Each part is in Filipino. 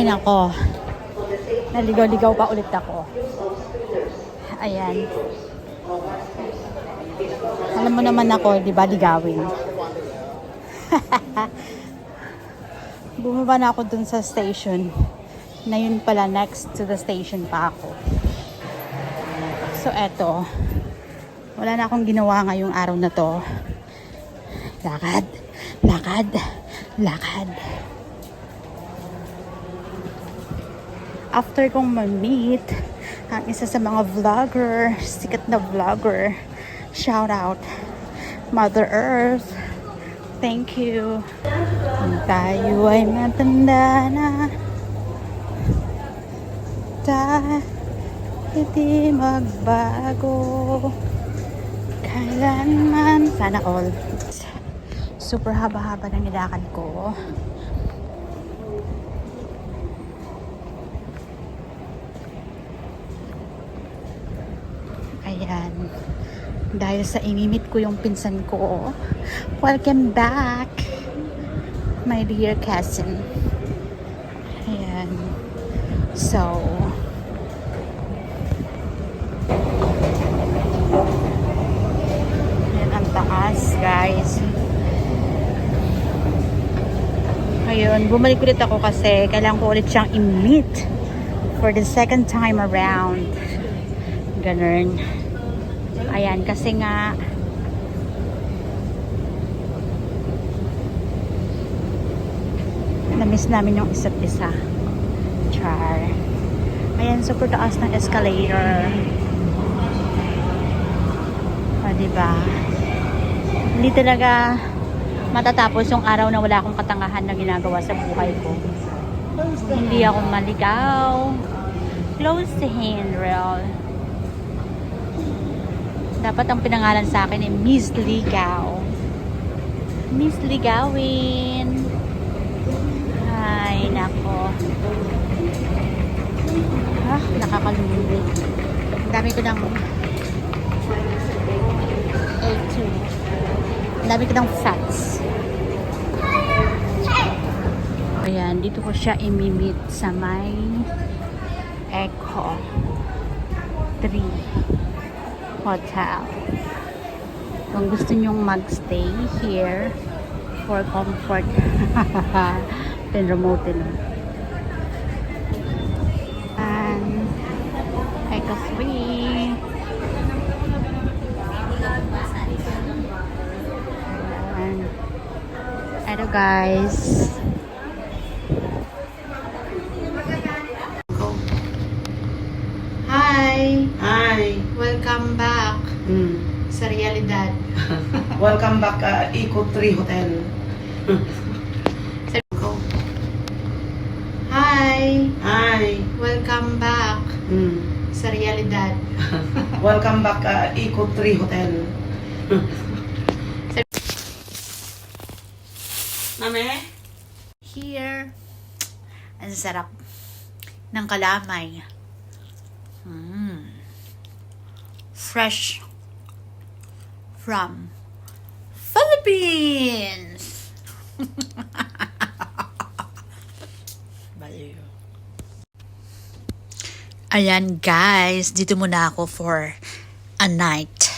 Ay nako, naligaw-ligaw pa ulit ako. Ayan. Alam mo naman ako, di ba, ligawin. Bumaba na ako dun sa station. Na yun pala, next to the station pa ako. So eto, wala na akong ginawa ngayong araw na to. Lakad, lakad, lakad. After kong ma-meet ang isa sa mga vlogger, sikat na vlogger, shout out Mother Earth, thank you. Kung tayo ay matanda na, tayo hindi magbago kailanman. Sana all. Super haba-haba ng nilakad ko. Ayan. Dahil sa imimit ko yung pinsan ko. Welcome back, my dear cousin. Ayan. So, ayan ang taas, guys. Ayun, bumalik ulit ako kasi kailangan ko ulit siyang i-meet for the second time around. Ganun. Ayan, kasi nga na-miss namin yung isa't isa. Char. Ayan, super taas ng escalator. O, diba? Hindi talaga matatapos yung araw na wala akong katangahan na ginagawa sa buhay ko. Hindi ako maligaw. Close to handrail. Dapat ang pinangalan sa akin ay Miss Ligaw. Miss Ligawin. Ay, nako. Nakakalungit. Ang dami ko ng A2. Ang dami ko ng fats. Ayan, dito ko siya imimit sa may Echo 3 Hotel. Kung gusto nyong magstay here for comfort. Pin-remote din. And Echo 3. And ito, guys. Hi! Hi! Welcome back sa realidad. Welcome back, Eco 3 Hotel. Hi! Hi! Welcome back sa realidad. Welcome back, Eco 3 Hotel. Mame? Here, ang sarap ng kalamay. Fresh from Philippines. Baliw. Ayan, guys, dito muna ako for a night.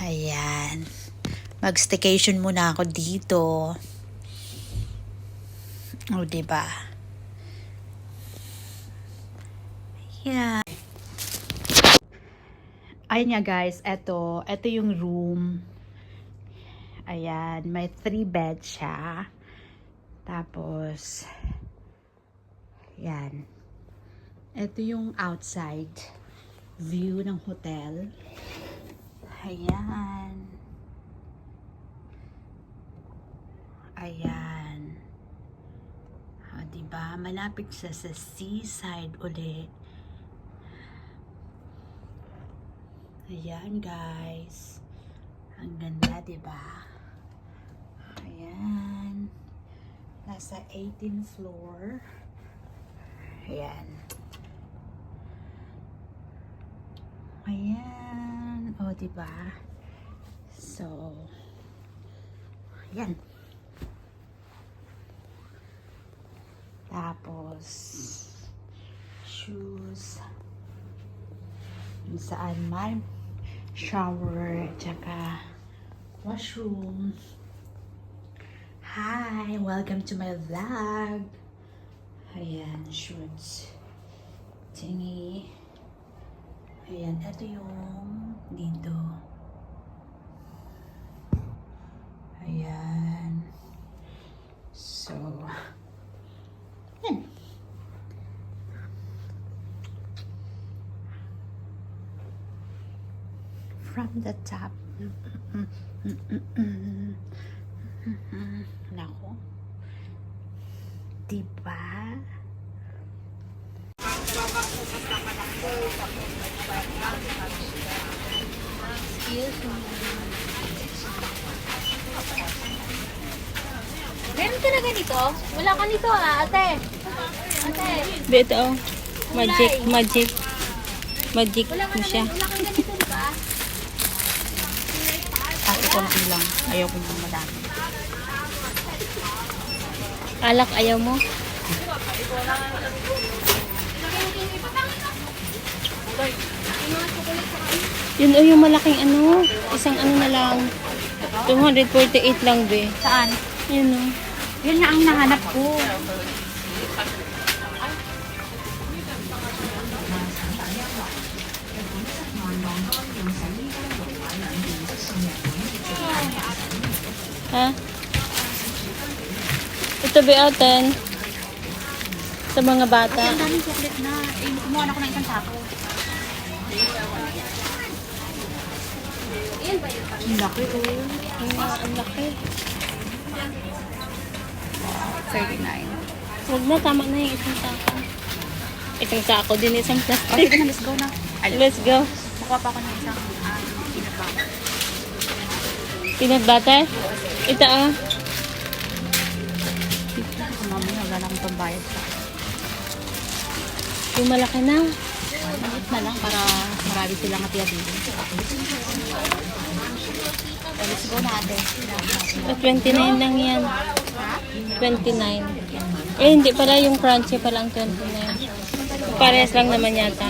Ayan. Mag-staycation muna ako dito. O, diba? Yeah. Ayun nga, guys, eto yung room. Ayan, may 3 bed siya. Tapos, yan. Ito yung outside view ng hotel. Ayan. Ayan. Diba? Malapit siya sa seaside ulit. Ayan, guys. Ang ganda, diba? Ayan. Nasa 18th floor. Ayan. Ayan. O, diba? So, ayan. Tapos, shoes. Kung saan may shower, tsaka washroom. Hi! Welcome to my vlog. Ayan, shoes. Tingy. Ayan, ito yung dito. Ayan. So, yan. From the top. Nako. Diba? Excuse me. Meron ka na ganito? Wala ka nito ate. Ate. Dito, oh. Magic Wala ka mo na siya. wala kang ganito, di ba? Kasi konti lang. Ayoko nang madami. Alak, ayaw mo? Yun, oh, yung malaking ano. Isang ano na lang. 248 lang, be. Saan? Yun, oh. Yun nga ang nahanap ko. Ha? Ito, be, aten. Sa mga bata. Ang daming chocolate na. Eh, kumuha na ako ng isang sapo. Ang laki oh. Ang laki. 39. Huwag na, tama na yung isang sako. Isang sako din, isang O, plastic. sige na, let's go na. Ay, Let's go. kukuha pa ako ng isang peanut butter. Peanut butter? Ito, ah. Mamaya, wala na akong pambayad sa Yung malaki na. maliit na lang para marami silang hati-hati. So, let's go na ate. 29 lang yan. 29. Eh, hindi pala yung crunchy pala ang 29. Parehas lang naman yata.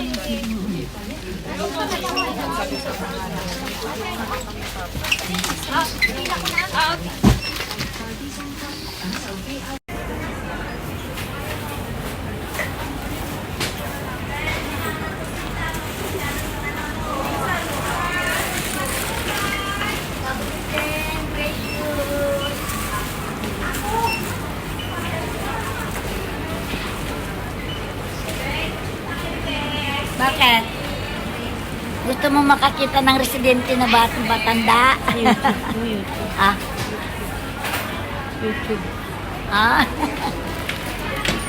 Bakit? Gusto mo makakita ng residente na batanda? YouTube. Ah? YouTube. Ah?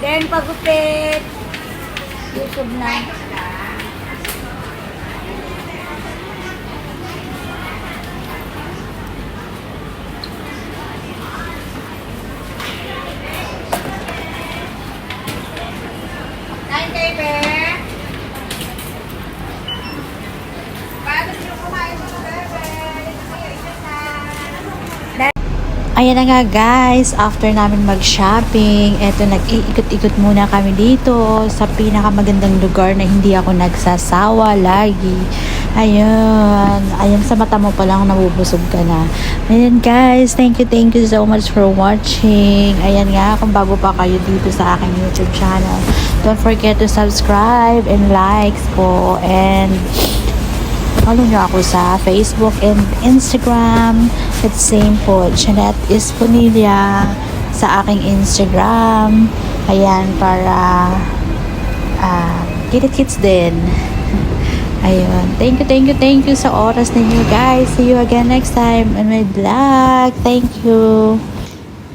Then pagupit. YouTube na. Kain kayo, be? Ayan na nga guys, after namin mag-shopping, eto nag-iikot-ikot muna kami dito sa pinakamagandang lugar na hindi ako nagsasawa lagi. Ayan sa mata mo pa lang nabubusog ka na. Ayan guys, thank you so much for watching. Ayan nga, kung bago pa kayo dito sa aking YouTube channel, don't forget to subscribe and likes po, and follow nyo ako sa Facebook and Instagram. It's same po, Jeanette Esponilla sa aking Instagram. Ayan, para kids din. Ayun. Thank you sa oras ninyo guys. See you again next time on my vlog. Thank you.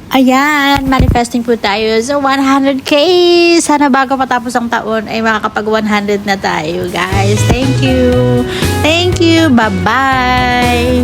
Ayan, manifesting po tayo sa 100k. Sana bago matapos ang taon ay makakapag 100 na tayo guys. Thank you. Bye-bye.